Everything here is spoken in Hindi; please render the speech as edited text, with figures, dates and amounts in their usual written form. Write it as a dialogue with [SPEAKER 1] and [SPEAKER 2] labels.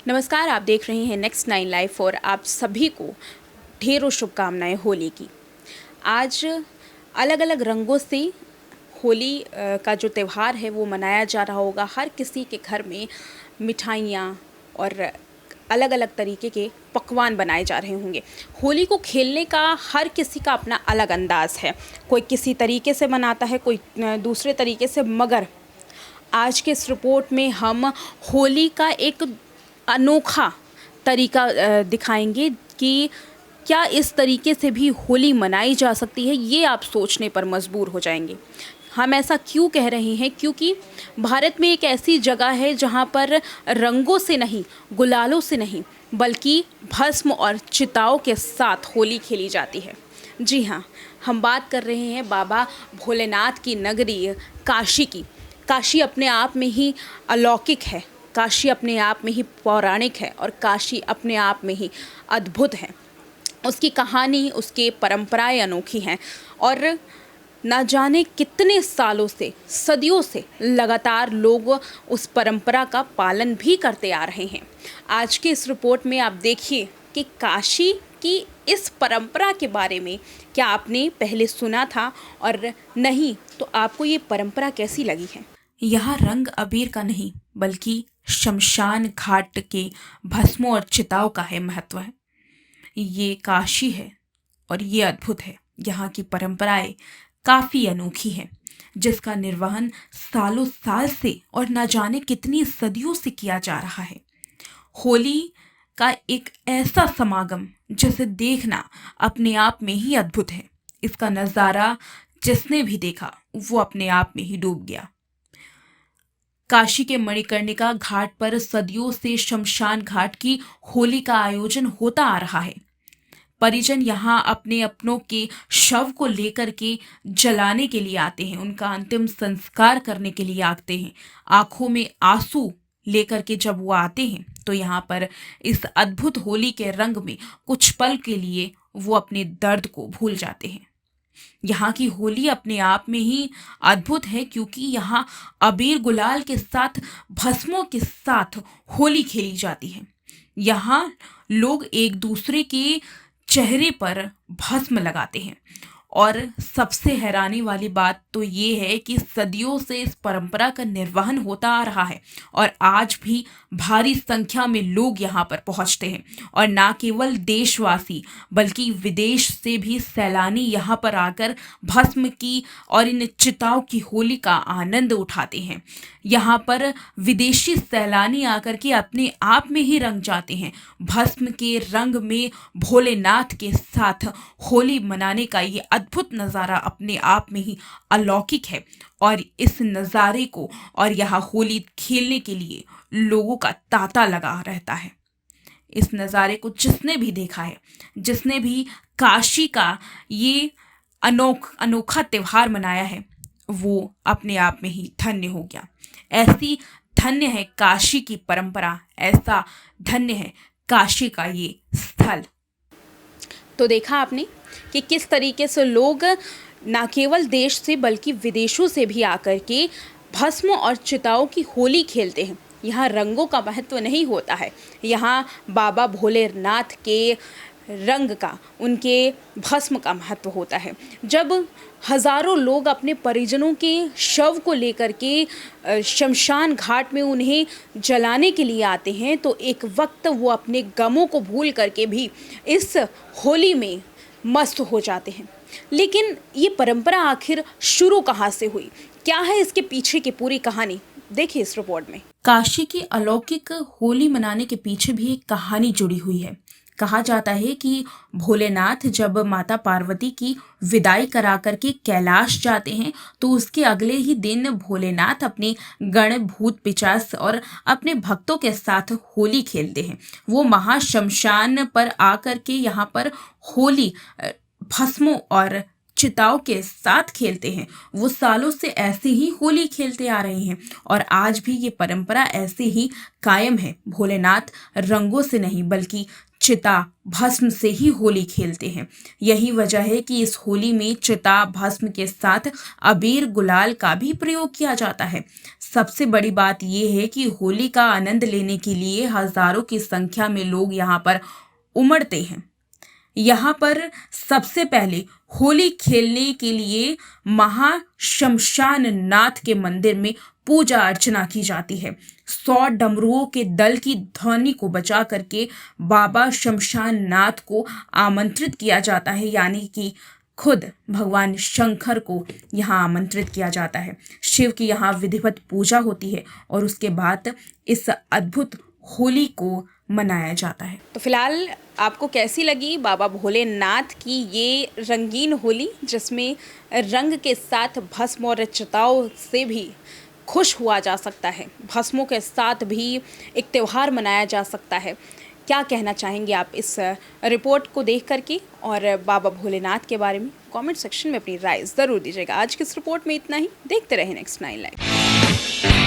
[SPEAKER 1] नमस्कार, आप देख रहे हैं नेक्स्ट 9 लाइफ और आप सभी को ढेरों शुभकामनाएं होली की। आज अलग अलग रंगों से होली का जो त्यौहार है वो मनाया जा रहा होगा। हर किसी के घर में मिठाइयाँ और अलग अलग तरीके के पकवान बनाए जा रहे होंगे। होली को खेलने का हर किसी का अपना अलग अंदाज़ है। कोई किसी तरीके से मनाता है, कोई दूसरे तरीके से, मगर आज के इस रिपोर्ट में हम होली का एक अनोखा तरीका दिखाएंगे कि क्या इस तरीके से भी होली मनाई जा सकती है। ये आप सोचने पर मजबूर हो जाएंगे। हम ऐसा क्यों कह रहे हैं? क्योंकि भारत में एक ऐसी जगह है जहाँ पर रंगों से नहीं, गुलालों से नहीं, बल्कि भस्म और चिताओं के साथ होली खेली जाती है। जी हाँ, हम बात कर रहे हैं बाबा भोलेनाथ की नगरी काशी की। काशी अपने आप में ही अलौकिक है, काशी अपने आप में ही पौराणिक है और काशी अपने आप में ही अद्भुत है। उसकी कहानी, उसकी परंपराएं अनोखी हैं और ना जाने कितने सालों से, सदियों से लगातार लोग उस परंपरा का पालन भी करते आ रहे हैं। आज की इस रिपोर्ट में आप देखिए कि काशी की इस परंपरा के बारे में क्या आपने पहले सुना था, और नहीं तो आपको ये परंपरा कैसी लगी है।
[SPEAKER 2] यहाँ रंग अबीर का नहीं बल्कि शमशान घाट के भस्मों और चिताओं का है महत्व है। ये काशी है और ये अद्भुत है। यहाँ की परंपराएं काफ़ी अनोखी हैं, जिसका निर्वहन सालों साल से और न जाने कितनी सदियों से किया जा रहा है। होली का एक ऐसा समागम जिसे देखना अपने आप में ही अद्भुत है। इसका नज़ारा जिसने भी देखा वो अपने आप में ही डूब गया। काशी के मणिकर्णिका घाट पर सदियों से शमशान घाट की होली का आयोजन होता आ रहा है। परिजन यहाँ अपने अपनों के शव को लेकर के जलाने के लिए आते हैं, उनका अंतिम संस्कार करने के लिए आते हैं। आंखों में आंसू लेकर के जब वो आते हैं तो यहाँ पर इस अद्भुत होली के रंग में कुछ पल के लिए वो अपने दर्द को भूल जाते हैं। यहाँ की होली अपने आप में ही अद्भुत है, क्योंकि यहाँ अबीर गुलाल के साथ भस्मों के साथ होली खेली जाती है। यहाँ लोग एक दूसरे के चेहरे पर भस्म लगाते हैं और सबसे हैरानी वाली बात तो ये है कि सदियों से इस परंपरा का निर्वहन होता आ रहा है और आज भी भारी संख्या में लोग यहाँ पर पहुँचते हैं। और ना केवल देशवासी बल्कि विदेश से भी सैलानी यहाँ पर आकर भस्म की और इन चिताओं की होली का आनंद उठाते हैं। यहाँ पर विदेशी सैलानी आकर के अपने आप में ही रंग जाते हैं। भस्म के रंग में भोलेनाथ के साथ होली मनाने का ये अद्भुत नज़ारा अपने आप में ही अलौकिक है। और इस नज़ारे को और यहाँ होली खेलने के लिए लोगों का तांता लगा रहता है। इस नज़ारे को जिसने भी देखा है, जिसने भी काशी का ये अनोखा त्यौहार मनाया है, वो अपने आप में ही धन्य हो गया। ऐसी धन्य है काशी की परंपरा, ऐसा धन्य है काशी का ये स्थल।
[SPEAKER 1] तो देखा आपने कि किस तरीके से लोग ना केवल देश से बल्कि विदेशों से भी आकर के भस्म और चिताओं की होली खेलते हैं। यहाँ रंगों का महत्व नहीं होता है, यहाँ बाबा भोलेनाथ के रंग का, उनके भस्म का महत्व होता है। जब हजारों लोग अपने परिजनों के शव को लेकर के शमशान घाट में उन्हें जलाने के लिए आते हैं, तो एक वक्त वो अपने गमों को भूल करके भी इस होली में मस्त हो जाते हैं। लेकिन ये परंपरा आखिर शुरू कहाँ से हुई? क्या है इसके पीछे की पूरी कहानी? देखिए इस रिपोर्ट में।
[SPEAKER 2] काशी की अलौकिक होली मनाने के पीछे भी एक कहानी जुड़ी हुई है। कहा जाता है कि भोलेनाथ जब माता पार्वती की विदाई करा करके कैलाश जाते हैं तो उसके अगले ही दिन भोलेनाथ अपने गण भूत पिचास और अपने भक्तों के साथ होली खेलते हैं। वो महाशमशान पर आकर के यहाँ पर होली भस्मों और चिताओं के साथ खेलते हैं। वो सालों से ऐसे ही होली खेलते आ रहे हैं और आज भी ये परंपरा ऐसे ही कायम है। भोलेनाथ रंगों से नहीं बल्कि चिता भस्म से ही होली खेलते हैं। यही वजह है कि इस होली में चिता भस्म के साथ अबीर गुलाल का भी प्रयोग किया जाता है। सबसे बड़ी बात यह है कि होली का आनंद लेने के लिए हजारों की संख्या में लोग यहाँ पर उमड़ते हैं। यहाँ पर सबसे पहले होली खेलने के लिए महाशमशान नाथ के मंदिर में पूजा अर्चना की जाती है। 100 डमरुओं के दल की ध्वनि को बचा करके बाबा शमशान नाथ को आमंत्रित किया जाता है, यानी कि खुद भगवान शंकर को यहाँ आमंत्रित किया जाता है। शिव की यहाँ विधिवत पूजा होती है और उसके बाद इस अद्भुत होली को मनाया जाता है।
[SPEAKER 1] तो फिलहाल आपको कैसी लगी बाबा भोलेनाथ की ये रंगीन होली, जिसमें रंग के साथ भस्म और चिताओं से भी खुश हुआ जा सकता है, भस्मों के साथ भी एक त्यौहार मनाया जा सकता है? क्या कहना चाहेंगे आप इस रिपोर्ट को देख करके और बाबा भोलेनाथ के बारे में? कमेंट सेक्शन में अपनी राय ज़रूर दीजिएगा। आज की इस रिपोर्ट में इतना ही। देखते रहें नेक्स्ट 9 लाइव।